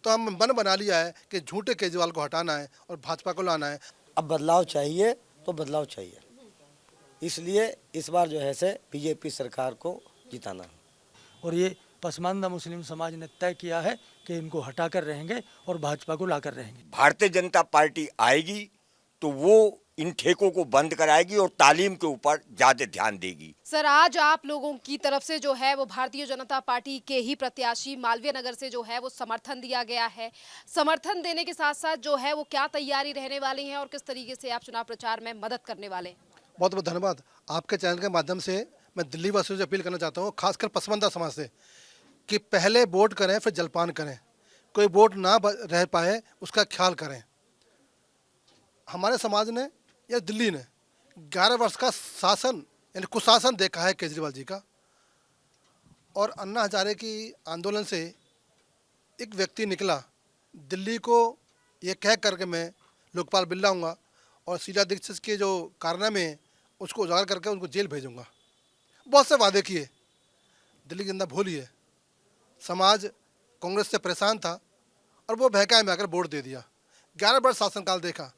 तो हम मन बना लिया है कि झूठे केजरीवाल को हटाना है और भाजपा को लाना है। अब बदलाव चाहिए तो बदलाव चाहिए, इसलिए इस बार जो है से बीजेपी सरकार को जिताना है। और ये पसमानदा मुस्लिम समाज ने तय किया है कि इनको हटाकर रहेंगे और भाजपा को लाकर रहेंगे। भारतीय जनता पार्टी आएगी तो वो इन ठेकों को बंद कराएगी और तालीम के ऊपर ज्यादा ध्यान देगी। सर, आज आप लोगों की तरफ से जो है वो भारतीय जनता पार्टी के ही प्रत्याशी मालवीय नगर से जो है वो समर्थन दिया गया है। समर्थन देने के साथ साथ जो है वो क्या तैयारी रहने वाली है और किस तरीके से आप चुनाव प्रचार में मदद करने वाले हैं? बहुत बहुत धन्यवाद। आपके चैनल के माध्यम से मैं दिल्ली वासियों से अपील करना चाहता हूँ, खासकर पसमानदा समाज से, कि पहले वोट करें फिर जलपान करें। कोई वोट ना रह पाए उसका ख्याल करें। हमारे समाज ने या दिल्ली ने 11 वर्ष का शासन यानी कुशासन देखा है केजरीवाल जी का। और अन्ना हजारे की आंदोलन से एक व्यक्ति निकला, दिल्ली को ये कह करके मैं लोकपाल बिल लाऊंगा और शीला दीक्षित के जो कारनामे हैं उसको उजागर करके उनको जेल भेजूंगा। बहुत से वादे किए, दिल्ली की जनता भूली है। समाज कांग्रेस से परेशान था और वो बहकाए में आकर वोट दे दिया। 11 वर्ष शासनकाल देखा,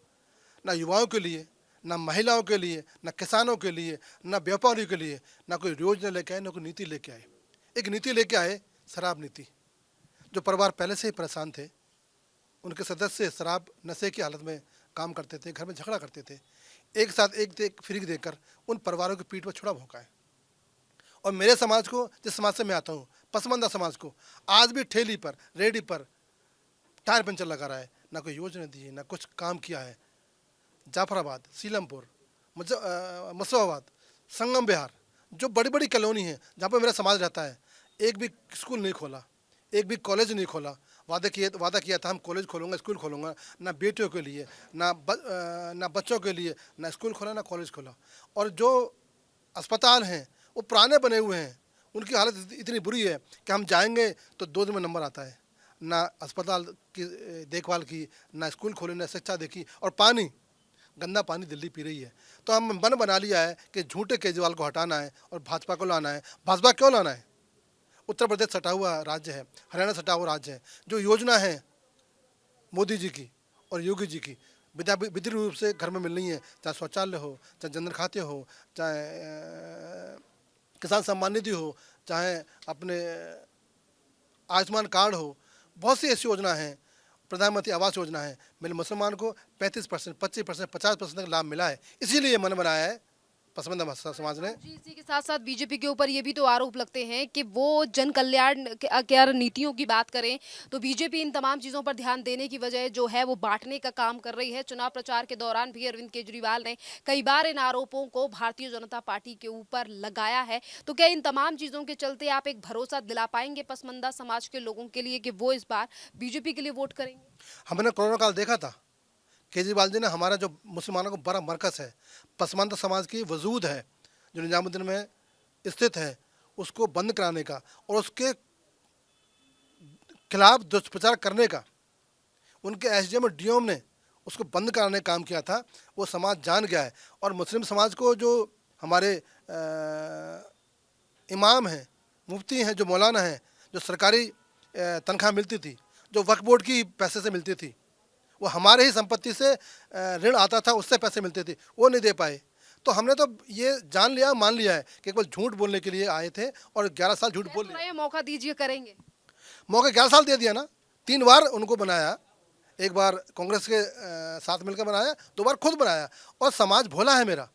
ना युवाओं के लिए, ना महिलाओं के लिए, ना किसानों के लिए, ना व्यापारियों के लिए, ना कोई योजना लेके आए, ना कोई नीति लेके आए। एक नीति लेके आए, शराब नीति। जो परिवार पहले से ही परेशान थे, उनके सदस्य शराब नशे की हालत में काम करते थे, घर में झगड़ा करते थे, एक साथ एक फ्री देकर उन परिवारों की पीठ पर छुरा भोंका है। और मेरे समाज को, जिस समाज से मैं आता हूँ, पसमानदा समाज को, आज भी ठेली पर, रेडी पर टायर पंचर लगा रहा है। ना कोई योजना दी है, ना कुछ काम किया है। जाफराबाद, सीलमपुर, मसवाबाद, संगम विहार, जो बड़ी बड़ी कॉलोनी है जहाँ पर मेरा समाज रहता है, एक भी स्कूल नहीं खोला, एक भी कॉलेज नहीं खोला। वादा किया था हम कॉलेज खोलूंगा, स्कूल खोलूंगा, ना बेटियों के लिए, ना बच्चों के लिए, ना स्कूल खोला, ना कॉलेज खोला। और जो अस्पताल हैं वो पुराने बने हुए हैं, उनकी हालत इतनी बुरी है कि हम जाएंगे तो 2 दिन में नंबर आता है। ना अस्पताल की देखभाल की, ना स्कूल खोले, ना शिक्षा देखी। और पानी, गंदा पानी दिल्ली पी रही है। तो हम मन बना लिया है कि झूठे केजरीवाल को हटाना है और भाजपा को लाना है। भाजपा क्यों लाना है? उत्तर प्रदेश सटा हुआ राज्य है, हरियाणा सटा हुआ राज्य है। जो योजना है मोदी जी की और योगी जी की विधिक रूप से घर में मिल रही है, चाहे शौचालय हो, चाहे जनधन खाते हो, चाहे किसान सम्मान निधि हो, चाहे अपने आयुष्मान कार्ड हो, बहुत सी ऐसी योजना हैं। प्रधानमंत्री आवास योजना है। मेरे मुसलमान को 35%, 25%, 50% तक लाभ मिला है। इसीलिए मन बनाया है पसमानदा समाज ने। जी, इसी के साथ साथ बीजेपी के ऊपर ये भी तो आरोप लगते हैं कि वो जन कल्याण के नीतियों की बात करें तो बीजेपी इन तमाम चीज़ों पर ध्यान देने की बजाय जो है वो बांटने का काम कर रही है। चुनाव प्रचार के दौरान भी अरविंद केजरीवाल ने कई बार इन आरोपों को भारतीय जनता पार्टी के ऊपर लगाया है। तो क्या इन तमाम चीज़ों के चलते आप एक भरोसा दिला पाएंगे पसमानदा समाज के लोगों के लिए कि वो इस बार बीजेपी के लिए वोट करेंगे? हमने कोरोना काल देखा था, केजरीवाल जी ने हमारा जो मुसलमानों को बड़ा मरकज़ है, पसमानदा समाज की वजूद है जो निजामुद्दीन में स्थित है, उसको बंद कराने का और उसके खिलाफ दुष्प्रचार करने का उनके एसडीएम और डीएम ने उसको बंद कराने का काम किया था। वो समाज जान गया है। और मुस्लिम समाज को जो हमारे इमाम हैं, मुफ्ती हैं, जो मौलाना हैं, जो सरकारी तनख्वाह मिलती थी, जो वक्फ बोर्ड की पैसे से मिलती थी, वो हमारे ही संपत्ति से ऋण आता था, उससे पैसे मिलते थे, वो नहीं दे पाए। तो हमने तो ये जान लिया, मान लिया है कि केवल झूठ बोलने के लिए आए थे और 11 साल झूठ बोल लिया। मौका दीजिए, करेंगे। मौका 11 साल दे दिया ना। 3 बार उनको बनाया, एक बार कांग्रेस के साथ मिलकर बनाया, 2 बार खुद बनाया। और समाज भोला है, मेरा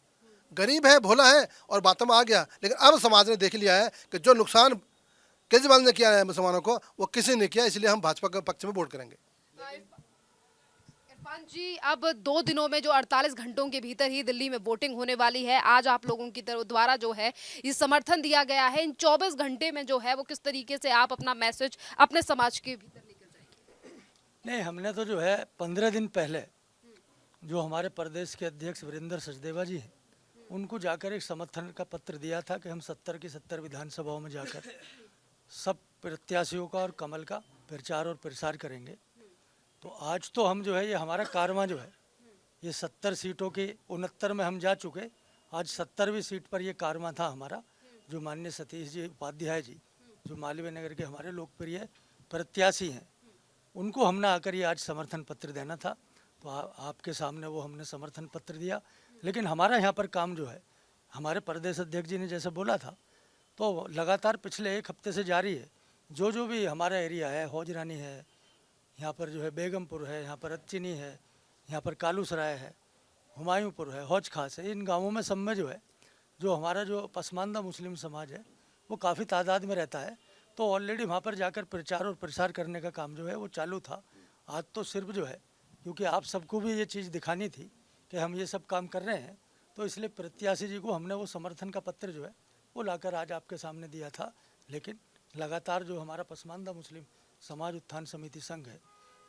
गरीब है, भोला है और बातों में आ गया। लेकिन अब समाज ने देख लिया है कि जो नुकसान केजरीवाल ने किया है मुसलमानों को, वो किसी ने किया। इसलिए हम भाजपा के पक्ष में वोट करेंगे। इरफान जी, अब 2 दिनों में जो 48 घंटों के भीतर ही दिल्ली में वोटिंग होने वाली है। आज आप लोगों की तरफ द्वारा जो है ये समर्थन दिया गया है। इन 24 घंटे में जो है वो किस तरीके से आप अपना मैसेज अपने समाज के भीतर लेकर जाएंगे? नहीं, हमने तो जो है 15 दिन पहले जो हमारे प्रदेश के अध्यक्ष वीरेंद्र सचदेवा जी हैं, उनको जाकर एक समर्थन का पत्र दिया था कि हम 70 की 70 विधानसभाओं में जाकर सब प्रत्याशियों का और कमल का प्रचार और प्रसार करेंगे। तो आज तो हम जो है ये हमारा कारवां जो है ये 70 सीटों के 69 में हम जा चुके। आज 70वीं सीट पर ये कारवां था हमारा, जो माननीय सतीश जी उपाध्याय जी, जो मालवीय नगर के हमारे लोकप्रिय प्रत्याशी हैं, उनको हमने आकर ये आज समर्थन पत्र देना था, तो आपके सामने वो हमने समर्थन पत्र दिया। लेकिन हमारा यहाँ पर काम जो है, हमारे प्रदेश अध्यक्ष जी ने जैसे बोला था, तो लगातार पिछले 1 हफ्ते से जारी है। जो जो भी हमारा एरिया है, हौजरानी है, यहाँ पर जो है बेगमपुर है, यहाँ पर अच्छिनी है, यहाँ पर कालूसराय है, हुमायूंपुर है, हौज खास है, इन गाँवों में सब में जो हमारा जो पसमानदा मुस्लिम समाज है वो काफ़ी तादाद में रहता है। तो ऑलरेडी वहाँ पर जाकर प्रचार और प्रसार करने का काम जो है वो चालू था। आज तो सिर्फ जो है, क्योंकि आप सबको भी ये चीज़ दिखानी थी कि हम ये सब काम कर रहे हैं, तो इसलिए प्रत्याशी जी को हमने वो समर्थन का पत्र जो है वो लाकर आज आपके सामने दिया था। लेकिन लगातार जो हमारा पसमानदा मुस्लिम समाज उत्थान समिति संघ है,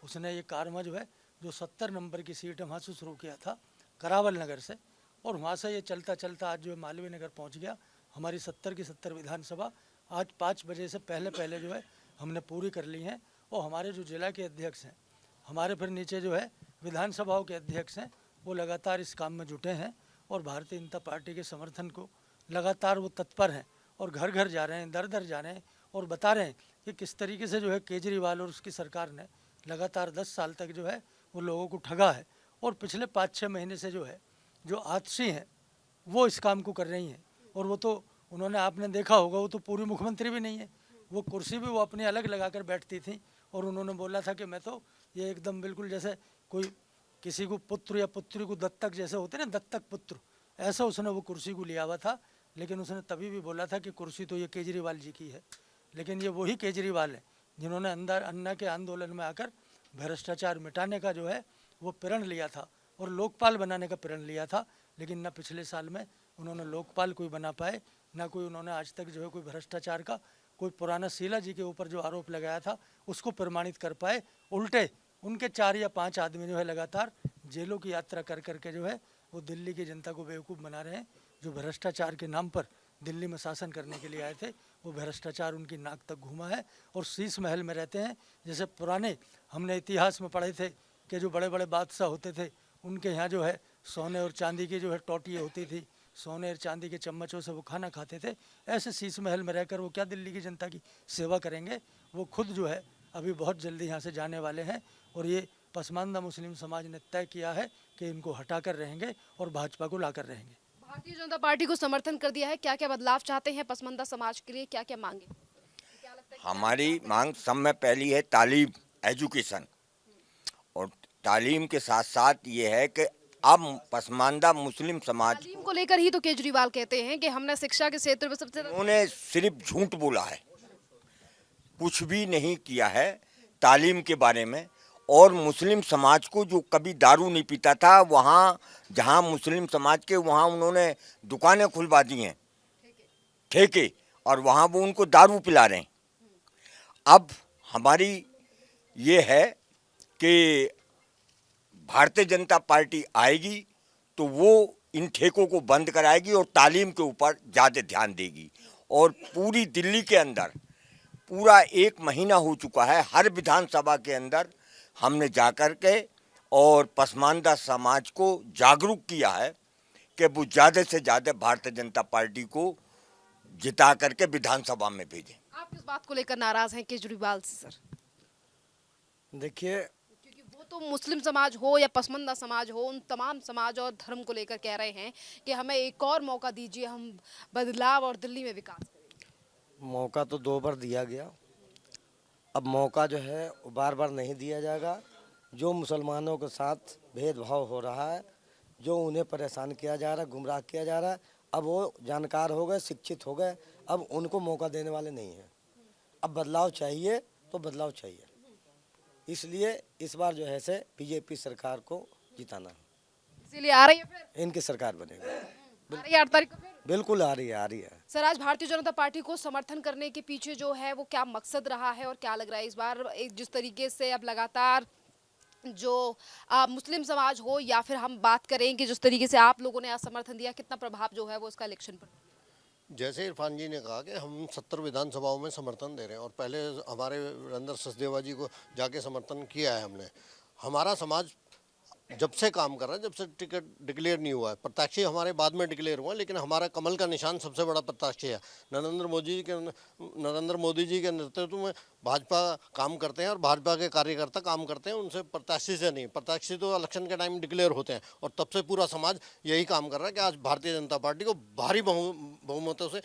उसने ये कारवा जो है, जो 70 नंबर की सीट है वहाँ से शुरू किया था करावल नगर से, और वहाँ से ये चलता चलता आज जो है मालवीय नगर पहुँच गया। हमारी 70 की 70 विधानसभा आज 5 बजे से पहले जो है हमने पूरी कर ली हैं। और हमारे जो जिला के अध्यक्ष हैं, हमारे फिर नीचे जो है विधानसभाओं के अध्यक्ष हैं, वो लगातार इस काम में जुटे हैं और भारतीय जनता पार्टी के समर्थन को लगातार वो तत्पर हैं और घर घर जा रहे हैं, दर दर जा रहे हैं और बता रहे हैं कि किस तरीके से जो है केजरीवाल और उसकी सरकार ने लगातार 10 साल तक जो है वो लोगों को ठगा है। और पिछले 5-6 महीने से जो है जो आतशी हैं वो इस काम को कर रही हैं। और वो तो उन्होंने, आपने देखा होगा, वो तो पूर्व मुख्यमंत्री भी नहीं है, वो कुर्सी भी वो अपनी अलग लगाकर बैठती थी। और उन्होंने बोला था कि मैं तो ये एकदम बिल्कुल जैसे कोई किसी को पुत्र या पुत्री को दत्तक जैसे होते ना, दत्तक पुत्र, ऐसा उसने वो कुर्सी को लिया हुआ था। लेकिन उसने तभी भी बोला था कि कुर्सी तो ये केजरीवाल जी की है। लेकिन ये वही केजरीवाल है जिन्होंने अन्ना के आंदोलन में आकर भ्रष्टाचार मिटाने का जो है वो प्रण लिया था और लोकपाल बनाने का प्रण लिया था। लेकिन न पिछले साल में उन्होंने लोकपाल कोई बना पाए, ना कोई उन्होंने आज तक जो है कोई भ्रष्टाचार का कोई पुराना शीला जी के ऊपर जो आरोप लगाया था उसको प्रमाणित कर पाए। उल्टे उनके 4 या 5 आदमी जो है लगातार जेलों की यात्रा कर करके जो है वो दिल्ली की जनता को बेवकूफ़ बना रहे हैं। जो भ्रष्टाचार के नाम पर दिल्ली में शासन करने के लिए आए थे, वो भ्रष्टाचार उनकी नाक तक घूमा है और शीश महल में रहते हैं। जैसे पुराने हमने इतिहास में पढ़े थे कि जो बड़े बड़े बादशाह होते थे उनके यहाँ जो है सोने और चांदी की जो है टोटियाँ होती थी, सोने और चांदी के चम्मचों से वो खाना खाते थे। ऐसे शीश महल में रहकर वो क्या दिल्ली की जनता की सेवा करेंगे। वो खुद जो है अभी बहुत जल्दी यहाँ से जाने वाले हैं और ये पसमानदा मुस्लिम समाज ने तय किया है कि इनको हटाकर रहेंगे और भाजपा को लाकर रहेंगे। भारतीय जनता पार्टी को समर्थन कर दिया है, क्या क्या बदलाव चाहते हैं पसमानदा समाज के लिए, क्या क्या मांगे? क्या लगता है? हमारी मांग सब में पहली है तालीम, एजुकेशन। और तालीम के साथ साथ ये है कि अब पसमानदा मुस्लिम समाज, तालीम को लेकर ही तो केजरीवाल कहते हैं कि हमने शिक्षा के क्षेत्र में सबसे उन्होंने सिर्फ झूठ बोला है, कुछ भी नहीं किया है तालीम के बारे में। और मुस्लिम समाज को, जो कभी दारू नहीं पीता था, वहाँ जहाँ मुस्लिम समाज के, वहाँ उन्होंने दुकानें खुलवा दी हैं, ठेके, और वहाँ वो उनको दारू पिला रहे हैं। अब हमारी ये है कि भारतीय जनता पार्टी आएगी तो वो इन ठेकों को बंद कराएगी और तालीम के ऊपर ज़्यादा ध्यान देगी। और पूरी दिल्ली के अंदर पूरा 1 महीना हो चुका है, हर विधानसभा के अंदर हमने जाकर के और पसमानदा समाज को जागरूक किया है कि वो ज़्यादा से ज़्यादा भारतीय जनता पार्टी को जिता करके विधानसभा में भेजें। आप किस बात को लेकर नाराज हैं केजरीवाल से सर? देखिए, क्योंकि वो तो मुस्लिम समाज हो या पसमानदा समाज हो, उन तमाम समाज और धर्म को लेकर कह रहे हैं कि हमें एक और मौका दीजिए, हम बदलाव और दिल्ली में विकास करें। मौका तो 2 बार दिया गया, अब मौका जो है वो बार बार नहीं दिया जाएगा। जो मुसलमानों के साथ भेदभाव हो रहा है, जो उन्हें परेशान किया जा रहा है, गुमराह किया जा रहा है, अब वो जानकार हो गए, शिक्षित हो गए, अब उनको मौका देने वाले नहीं हैं। अब बदलाव चाहिए तो बदलाव चाहिए, इसलिए इस बार जो है से बीजेपी सरकार को जिताना है, इसीलिए आ रही है फिर? इनकी सरकार बनेगी। आ रही है 8 तारीख को फिर? बिल्कुल आ रही है, आ रही है। सर, आज भारतीय जनता पार्टी को समर्थन करने के पीछे जो है वो क्या मकसद रहा है और क्या लग रहा है इस बार जिस तरीके से अब लगातार जो मुस्लिम समाज हो या फिर हम बात करें कि जिस तरीके से आप लोगों ने आज समर्थन दिया, कितना प्रभाव जो है वो उसका इलेक्शन पर? जैसे इरफान जी ने कहा कि हम 70 विधानसभाओं में समर्थन दे रहे हैं और पहले हमारे वीरेंद्र सचदेवा जी को जाके समर्थन किया है हमने। हमारा समाज जब से काम कर रहा है, जब से टिकट डिक्लेयर नहीं हुआ है। प्रत्याशी हमारे बाद में डिक्लेयर हुआ, लेकिन हमारा कमल का निशान सबसे बड़ा प्रत्याशी है। नरेंद्र मोदी जी के नेतृत्व में भाजपा काम करते हैं और भाजपा के कार्यकर्ता काम करते हैं, उनसे प्रत्याशी से नहीं। प्रत्याशी तो इलेक्शन के टाइम डिक्लेयर होते हैं और तब से पूरा समाज यही काम कर रहा है कि आज भारतीय जनता पार्टी को भारी बहुमतों से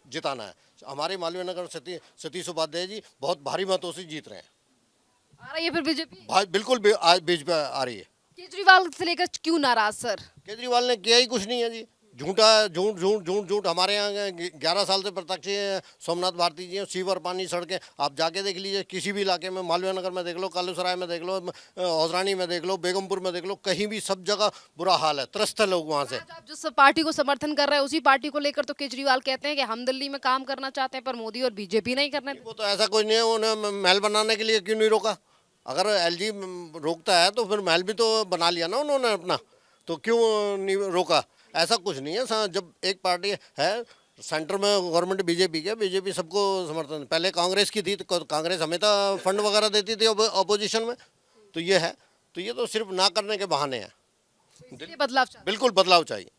जिताना है। हमारे मालवीय नगर सतीश उपाध्याय जी बहुत भारी मतों से जीत रहे हैं। आ रही है फिर बीजेपी? बिल्कुल आज बीजेपी आ रही है। केजरीवाल से लेकर क्यों नाराज सर? केजरीवाल ने किया ही कुछ नहीं है जी। झूठ हमारे यहाँ 11 साल से प्रत्याशी हैं सोमनाथ भारती जी हैं। सीवर, पानी, सड़कें आप जाके देख लीजिए, किसी भी इलाके में, मालवीय नगर में देख लो, कालूसराय में देख लो, औजरानी में देख लो, बेगमपुर में देख लो, कहीं भी सब जगह बुरा हाल है, त्रस्त है लोग वहाँ से। आज आप जिस पार्टी को समर्थन कर रहे हैं उसी पार्टी को लेकर तो केजरीवाल कहते हैं कि हम दिल्ली में काम करना चाहते हैं पर मोदी और बीजेपी नहीं करने। वो तो ऐसा कुछ नहीं है, उन्हें महल बनाने के लिए क्यों नहीं रोका? अगर एलजी रोकता है तो फिर महल भी तो बना लिया ना उन्होंने अपना, तो क्यों नहीं रोका? ऐसा कुछ नहीं है। जब एक पार्टी है सेंटर में, गवर्नमेंट बीजेपी की, बीजेपी सबको समर्थन, पहले कांग्रेस की थी तो कांग्रेस हमेशा फंड वगैरह देती थी अपोजिशन में, तो ये है, तो ये तो सिर्फ ना करने के बहाने हैं। इसलिए बदलाव चाहिए। बिल्कुल बदलाव चाहिए।